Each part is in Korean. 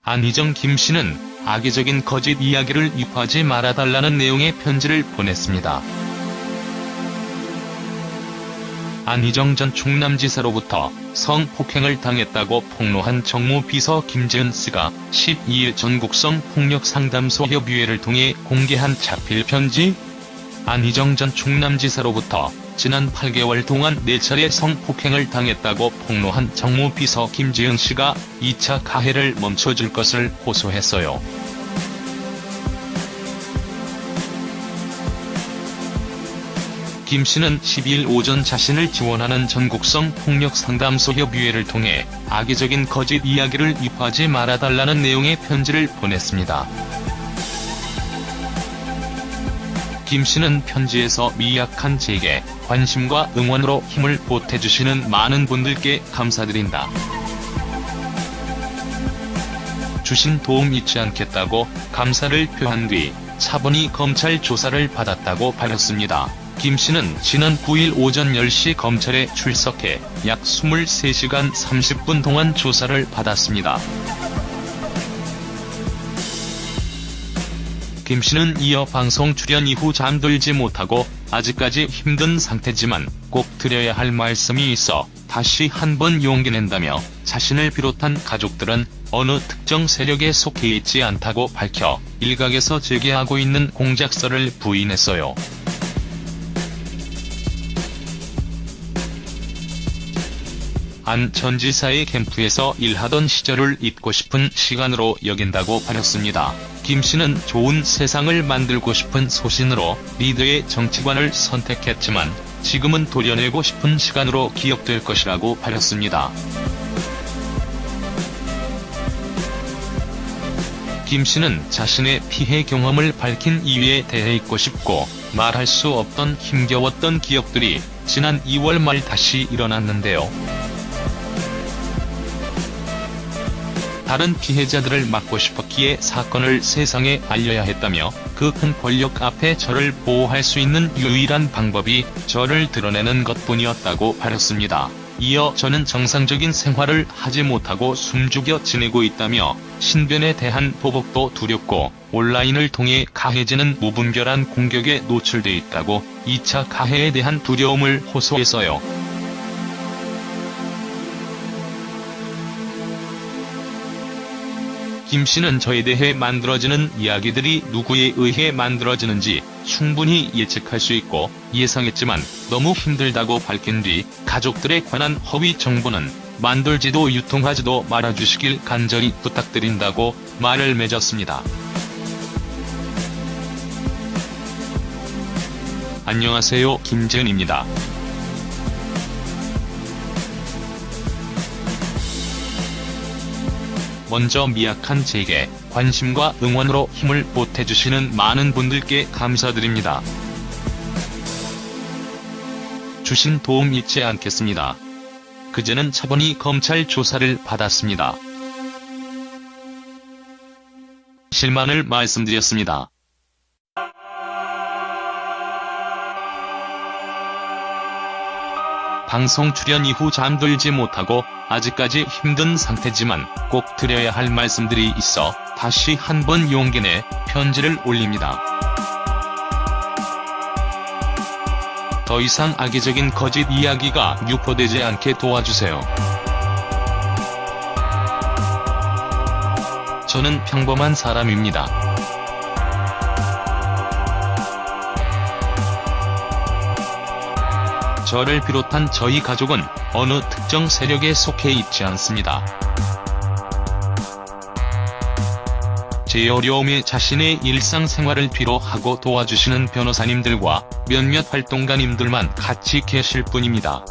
안희정 김씨는 악의적인 거짓 이야기를 유포하지 말아달라는 내용의 편지를 보냈습니다. 안희정 전 충남지사로부터 성폭행을 당했다고 폭로한 정무비서 김재은 씨가 12일 전국성 폭력상담소 협의회를 통해 공개한 자필 편지. 안희정 전 충남지사로부터 지난 8개월 동안 4차례 성폭행을 당했다고 폭로한 정무비서 김재은 씨가 2차 가해를 멈춰줄 것을 호소했어요. 김 씨는 12일 오전 자신을 지원하는 전국성 폭력상담소 협의회를 통해 악의적인 거짓 이야기를 유포하지 말아달라는 내용의 편지를 보냈습니다. 김 씨는 편지에서 미약한 제게 관심과 응원으로 힘을 보태주시는 많은 분들께 감사드린다. 주신 도움 잊지 않겠다고 감사를 표한 뒤 차분히 검찰 조사를 받았다고 밝혔습니다. 김 씨는 지난 9일 오전 10시 검찰에 출석해 약 23시간 30분 동안 조사를 받았습니다. 김 씨는 이어 방송 출연 이후 잠들지 못하고 아직까지 힘든 상태지만 꼭 드려야 할 말씀이 있어 다시 한번 용기 낸다며 자신을 비롯한 가족들은 어느 특정 세력에 속해 있지 않다고 밝혀 일각에서 제기하고 있는 공작설을 부인했어요. 안 전 지사의 캠프에서 일하던 시절을 잊고 싶은 시간으로 여긴다고 밝혔습니다. 김 씨는 좋은 세상을 만들고 싶은 소신으로 리더의 정치관을 선택했지만 지금은 도려내고 싶은 시간으로 기억될 것이라고 밝혔습니다. 김 씨는 자신의 피해 경험을 밝힌 이유에 대해 잊고 싶고 말할 수 없던 힘겨웠던 기억들이 지난 2월 말 다시 일어났는데요. 다른 피해자들을 막고 싶었기에 사건을 세상에 알려야 했다며 그 큰 권력 앞에 저를 보호할 수 있는 유일한 방법이 저를 드러내는 것뿐이었다고 밝혔습니다. 이어 저는 정상적인 생활을 하지 못하고 숨죽여 지내고 있다며 신변에 대한 보복도 두렵고 온라인을 통해 가해지는 무분별한 공격에 노출돼 있다고 2차 가해에 대한 두려움을 호소했어요. 김 씨는 저에 대해 만들어지는 이야기들이 누구에 의해 만들어지는지 충분히 예측할 수 있고 예상했지만 너무 힘들다고 밝힌 뒤 가족들에 관한 허위 정보는 만들지도 유통하지도 말아주시길 간절히 부탁드린다고 말을 맺었습니다. 안녕하세요, 김재은입니다. 먼저 미약한 제게 관심과 응원으로 힘을 보태주시는 많은 분들께 감사드립니다. 주신 도움 잊지 않겠습니다. 그제는 차분히 검찰 조사를 받았습니다. 실망을 말씀드렸습니다. 방송 출연 이후 잠들지 못하고 아직까지 힘든 상태지만 꼭 드려야 할 말씀들이 있어 다시 한번 용기 내 편지를 올립니다. 더 이상 악의적인 거짓 이야기가 유포되지 않게 도와주세요. 저는 평범한 사람입니다. 저를 비롯한 저희 가족은 어느 특정 세력에 속해 있지 않습니다. 제 어려움에 자신의 일상생활을 뒤로하고 도와주시는 변호사님들과 몇몇 활동가님들만 같이 계실 뿐입니다.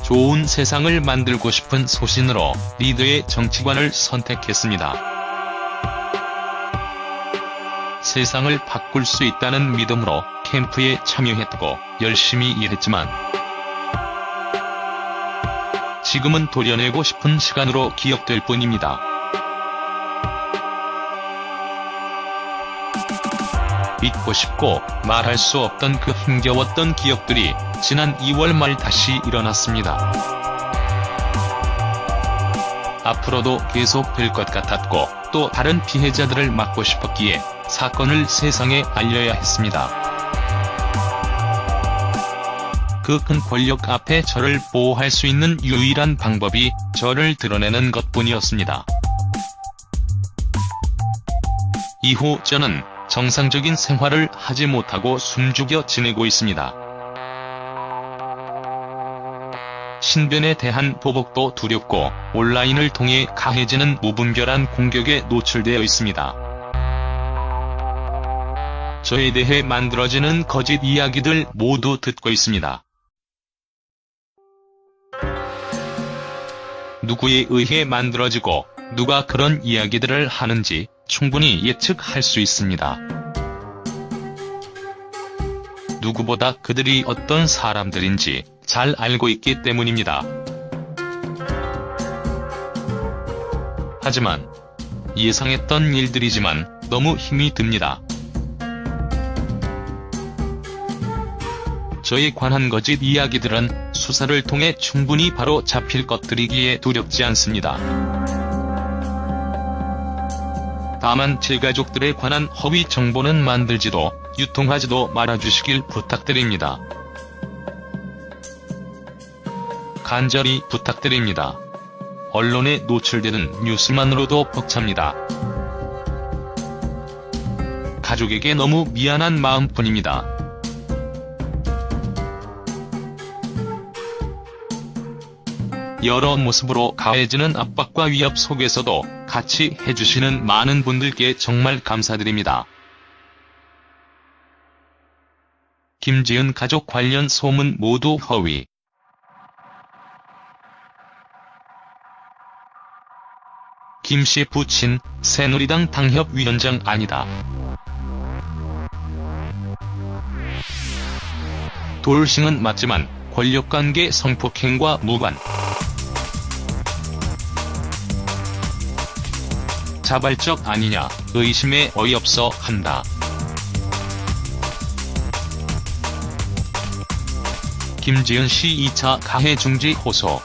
좋은 세상을 만들고 싶은 소신으로 리더의 정치관을 선택했습니다. 세상을 바꿀 수 있다는 믿음으로 캠프에 참여했고 열심히 일했지만 지금은 도려내고 싶은 시간으로 기억될 뿐입니다. 잊고 싶고 말할 수 없던 그 힘겨웠던 기억들이 지난 2월 말 다시 일어났습니다. 앞으로도 계속될 것 같았고 또 다른 피해자들을 막고 싶었기에 사건을 세상에 알려야 했습니다. 그 큰 권력 앞에 저를 보호할 수 있는 유일한 방법이 저를 드러내는 것뿐이었습니다. 이후 저는 정상적인 생활을 하지 못하고 숨죽여 지내고 있습니다. 신변에 대한 보복도 두렵고 온라인을 통해 가해지는 무분별한 공격에 노출되어 있습니다. 저에 대해 만들어지는 거짓 이야기들 모두 듣고 있습니다. 누구에 의해 만들어지고 누가 그런 이야기들을 하는지 충분히 예측할 수 있습니다. 누구보다 그들이 어떤 사람들인지 잘 알고 있기 때문입니다. 하지만 예상했던 일들이지만 너무 힘이 듭니다. 저에 관한 거짓 이야기들은 수사를 통해 충분히 바로 잡힐 것들이기에 두렵지 않습니다. 다만 제 가족들에 관한 허위 정보는 만들지도 유통하지도 말아주시길 부탁드립니다. 간절히 부탁드립니다. 언론에 노출되는 뉴스만으로도 벅찹니다. 가족에게 너무 미안한 마음뿐입니다. 여러 모습으로 가해지는 압박과 위협 속에서도 같이 해주시는 많은 분들께 정말 감사드립니다. 김지은 가족 관련 소문 모두 허위. 김씨 부친, 새누리당 당협위원장 아니다. 돌싱은 맞지만 권력관계 성폭행과 무관. 자발적 아니냐, 의심에 어이없어 한다. 김지은 씨 2차 가해 중지 호소.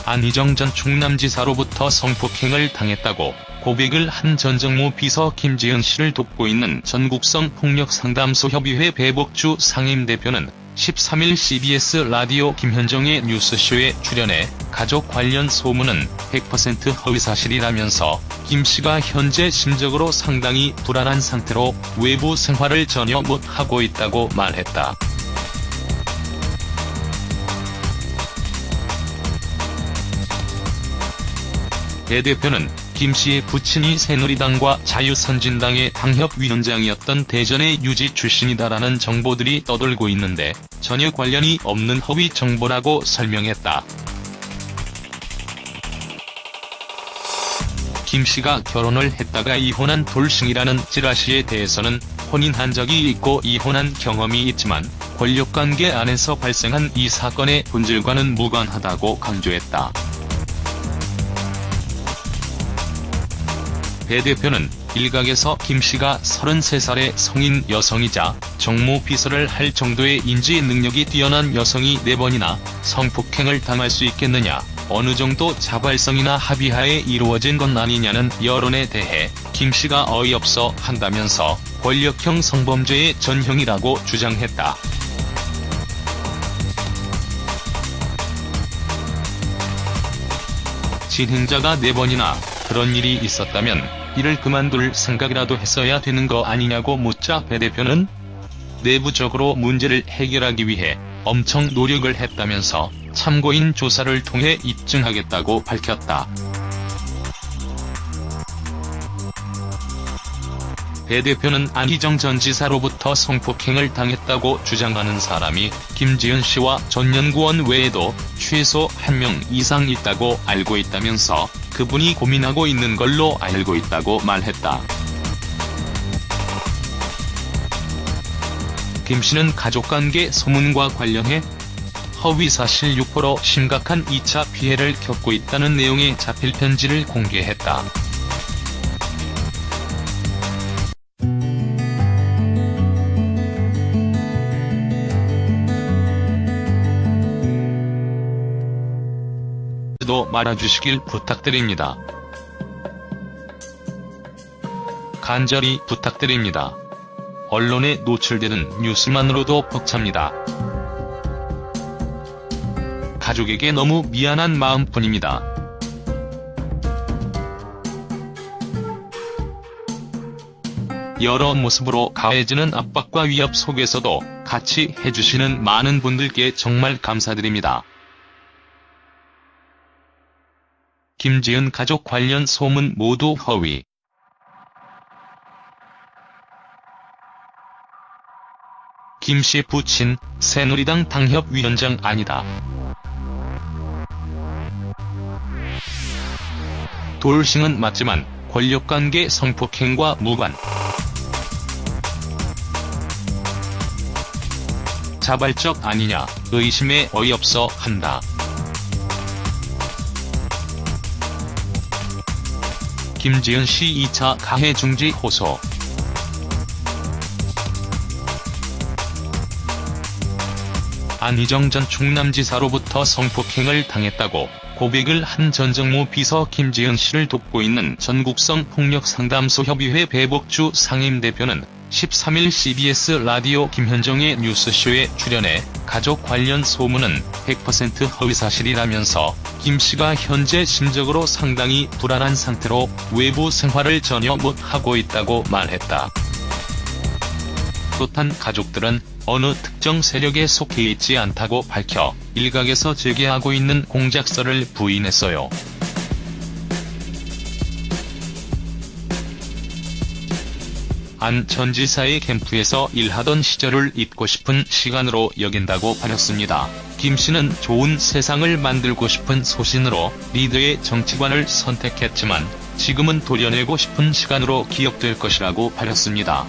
안희정 전 충남지사로부터 성폭행을 당했다고 고백을 한 전정무 비서 김지은 씨를 돕고 있는 전국성 폭력상담소 협의회 배복주 상임대표는 13일 CBS 라디오 김현정의 뉴스쇼에 출연해 가족 관련 소문은 100% 허위사실이라면서 김 씨가 현재 심적으로 상당히 불안한 상태로 외부 생활을 전혀 못하고 있다고 말했다. 배 대표는 김 씨의 부친이 새누리당과 자유선진당의 당협위원장이었던 대전의 유지 출신이다라는 정보들이 떠돌고 있는데 전혀 관련이 없는 허위 정보라고 설명했다. 김 씨가 결혼을 했다가 이혼한 돌싱이라는 찌라시에 대해서는 혼인한 적이 있고 이혼한 경험이 있지만 권력관계 안에서 발생한 이 사건의 본질과는 무관하다고 강조했다. 배 대표는 일각에서 김 씨가 33살의 성인 여성이자 정무 비서를 할 정도의 인지 능력이 뛰어난 여성이 4번이나 성폭행을 당할 수 있겠느냐, 어느 정도 자발성이나 합의하에 이루어진 건 아니냐는 여론에 대해 김 씨가 어이없어 한다면서 권력형 성범죄의 전형이라고 주장했다. 진행자가 4번이나 그런 일이 있었다면 일을 그만둘 생각이라도 했어야 되는 거 아니냐고 묻자 배 대표는 내부적으로 문제를 해결하기 위해 엄청 노력을 했다면서 참고인 조사를 통해 입증하겠다고 밝혔다. 배 대표는 안희정 전 지사로부터 성폭행을 당했다고 주장하는 사람이 김지은 씨와 전 연구원 외에도 최소 1명 이상 있다고 알고 있다면서 그분이 고민하고 있는 걸로 알고 있다고 말했다. 김 씨는 가족관계 소문과 관련해 허위사실 유포로 심각한 2차 피해를 겪고 있다는 내용의 자필 편지를 공개했다. 도 말아주시길 부탁드립니다. 간절히 부탁드립니다. 언론에 노출되는 뉴스만으로도 벅찹니다. 가족에게 너무 미안한 마음뿐입니다. 여러 모습으로 가해지는 압박과 위협 속에서도 같이 해주시는 많은 분들께 정말 감사드립니다. 김지은 가족 관련 소문 모두 허위. 김씨 부친, 새누리당 당협위원장 아니다. 돌싱은 맞지만 권력관계 성폭행과 무관. 자발적 아니냐, 의심에 어이없어 한다. 김지은 씨 2차 가해 중지 호소. 안희정 전 충남지사로부터 성폭행을 당했다고 고백을 한 전 정무 비서 김지은 씨를 돕고 있는 전국성 폭력상담소 협의회 배복주 상임대표는 13일 CBS 라디오 김현정의 뉴스쇼에 출연해 가족 관련 소문은 100% 허위사실이라면서 김 씨가 현재 심적으로 상당히 불안한 상태로 외부 생활을 전혀 못하고 있다고 말했다. 또한 가족들은 어느 특정 세력에 속해 있지 않다고 밝혀 일각에서 제기하고 있는 공작설을 부인했어요. 안 전 지사의 캠프에서 일하던 시절을 잊고 싶은 시간으로 여긴다고 밝혔습니다. 김 씨는 좋은 세상을 만들고 싶은 소신으로 리더의 정치관을 선택했지만 지금은 도려내고 싶은 시간으로 기억될 것이라고 밝혔습니다.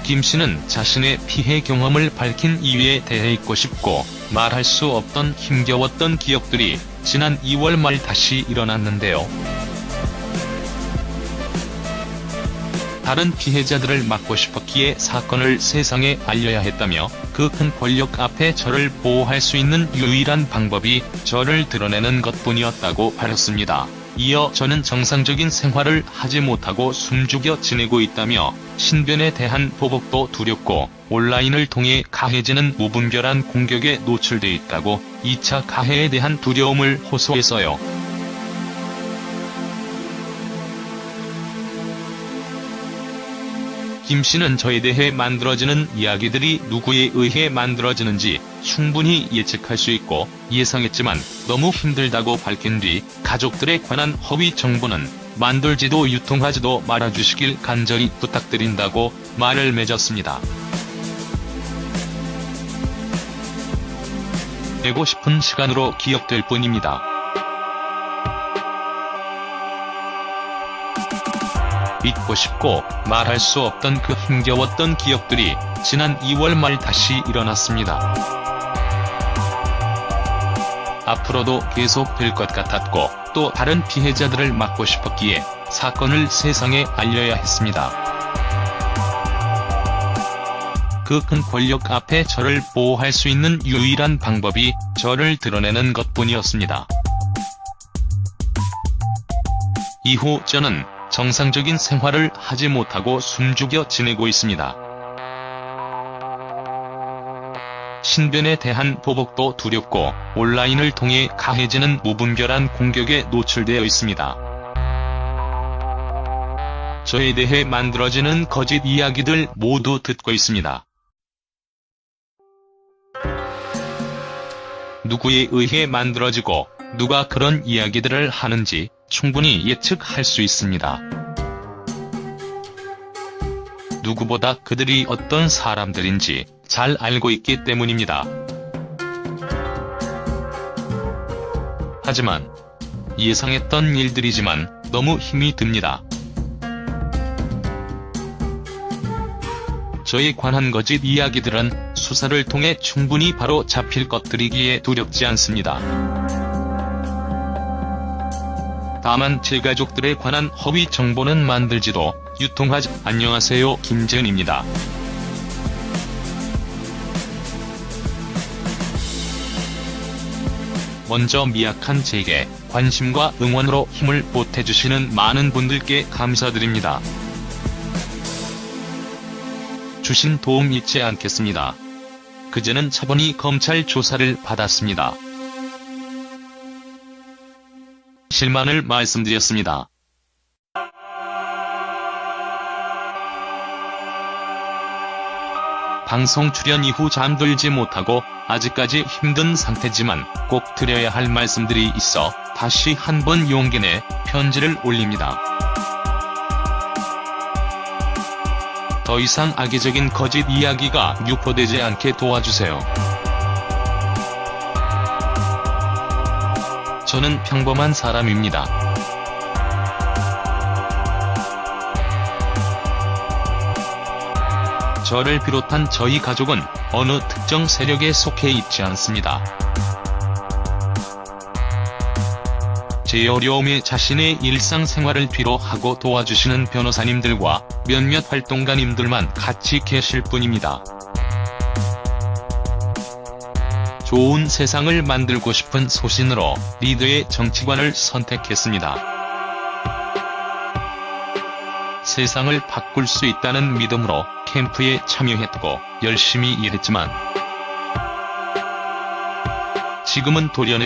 김 씨는 자신의 피해 경험을 밝힌 이유에 대해 잊고 싶고 말할 수 없던 힘겨웠던 기억들이 지난 2월 말 다시 일어났는데요. 다른 피해자들을 막고 싶었기에 사건을 세상에 알려야 했다며 그 큰 권력 앞에 저를 보호할 수 있는 유일한 방법이 저를 드러내는 것뿐이었다고 밝혔습니다. 이어 저는 정상적인 생활을 하지 못하고 숨죽여 지내고 있다며 신변에 대한 보복도 두렵고 온라인을 통해 가해지는 무분별한 공격에 노출돼 있다고 2차 가해에 대한 두려움을 호소했어요. 김 씨는 저에 대해 만들어지는 이야기들이 누구에 의해 만들어지는지 충분히 예측할 수 있고 예상했지만 너무 힘들다고 밝힌 뒤 가족들에 관한 허위 정보는 만들지도 유통하지도 말아주시길 간절히 부탁드린다고 말을 맺었습니다. 내고 싶은 시간으로 기억될 뿐입니다. 잊고 싶고 말할 수 없던 그 힘겨웠던 기억들이 지난 2월 말 다시 일어났습니다. 앞으로도 계속될 것 같았고 또 다른 피해자들을 막고 싶었기에 사건을 세상에 알려야 했습니다. 그 큰 권력 앞에 저를 보호할 수 있는 유일한 방법이 저를 드러내는 것뿐이었습니다. 이후 저는 정상적인 생활을 하지 못하고 숨죽여 지내고 있습니다. 신변에 대한 보복도 두렵고 온라인을 통해 가해지는 무분별한 공격에 노출되어 있습니다. 저에 대해 만들어지는 거짓 이야기들 모두 듣고 있습니다. 누구에 의해 만들어지고 누가 그런 이야기들을 하는지 충분히 예측할 수 있습니다. 누구보다 그들이 어떤 사람들인지 잘 알고 있기 때문입니다. 하지만 예상했던 일들이지만 너무 힘이 듭니다. 저에 관한 거짓 이야기들은 수사를 통해 충분히 바로 잡힐 것들이기에 두렵지 않습니다. 다만 제 가족들에 관한 허위 정보는 만들지도 유통하지. 안녕하세요, 김재은입니다. 먼저 미약한 제게 관심과 응원으로 힘을 보태주시는 많은 분들께 감사드립니다. 주신 도움 잊지 않겠습니다. 그제는 차분히 검찰 조사를 받았습니다. 실망을 말씀드렸습니다. 방송 출연 이후 잠들지 못하고 아직까지 힘든 상태지만 꼭 드려야 할 말씀들이 있어 다시 한번 용기 내 편지를 올립니다. 더 이상 악의적인 거짓 이야기가 유포되지 않게 도와주세요. 저는 평범한 사람입니다. 저를 비롯한 저희 가족은 어느 특정 세력에 속해 있지 않습니다. 제 어려움에 자신의 일상생활을 뒤로 하고 도와주시는 변호사님들과 몇몇 활동가님들만 같이 계실 뿐입니다. 좋은 세상을 만들고 싶은 소신으로 리더의 정치관을 선택했습니다. 세상을 바꿀 수 있다는 믿음으로 캠프에 참여했고 열심히 일했지만 지금은 도련에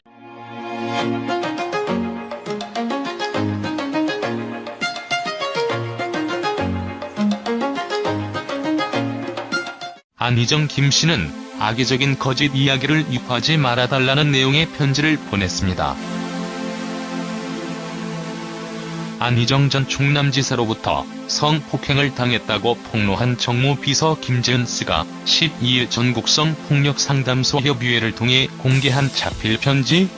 안희정 김씨는 악의적인 거짓 이야기를 유포하지 말아달라는 내용의 편지를 보냈습니다. 안희정 전 충남지사로부터 성폭행을 당했다고 폭로한 정무비서 김재은 씨가 12일 전국성 폭력상담소협의회를 통해 공개한 자필 편지.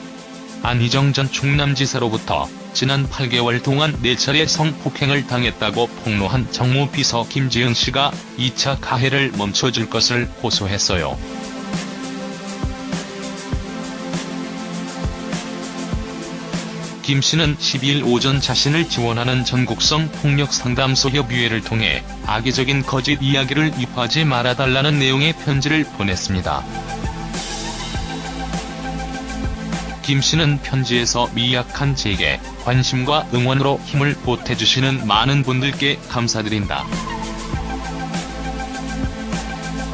안희정 전 충남지사로부터 지난 8개월 동안 4차례 성폭행을 당했다고 폭로한 정무비서 김재은 씨가 2차 가해를 멈춰줄 것을 호소했어요. 김 씨는 12일 오전 자신을 지원하는 전국성 폭력상담소협의회를 통해 악의적인 거짓 이야기를 유포하지 말아달라는 내용의 편지를 보냈습니다. 김 씨는 편지에서 미약한 제게 관심과 응원으로 힘을 보태주시는 많은 분들께 감사드린다.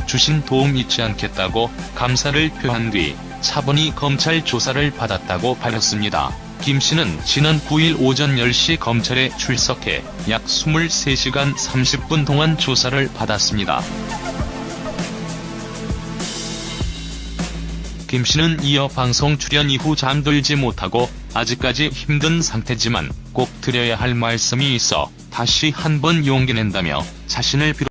주신 도움 잊지 않겠다고 감사를 표한 뒤 차분히 검찰 조사를 받았다고 밝혔습니다. 김 씨는 지난 9일 오전 10시 검찰에 출석해 약 23시간 30분 동안 조사를 받았습니다. 김 씨는 이어 방송 출연 이후 잠들지 못하고 아직까지 힘든 상태지만 꼭 드려야 할 말씀이 있어 다시 한번 용기 낸다며 자신을 비롯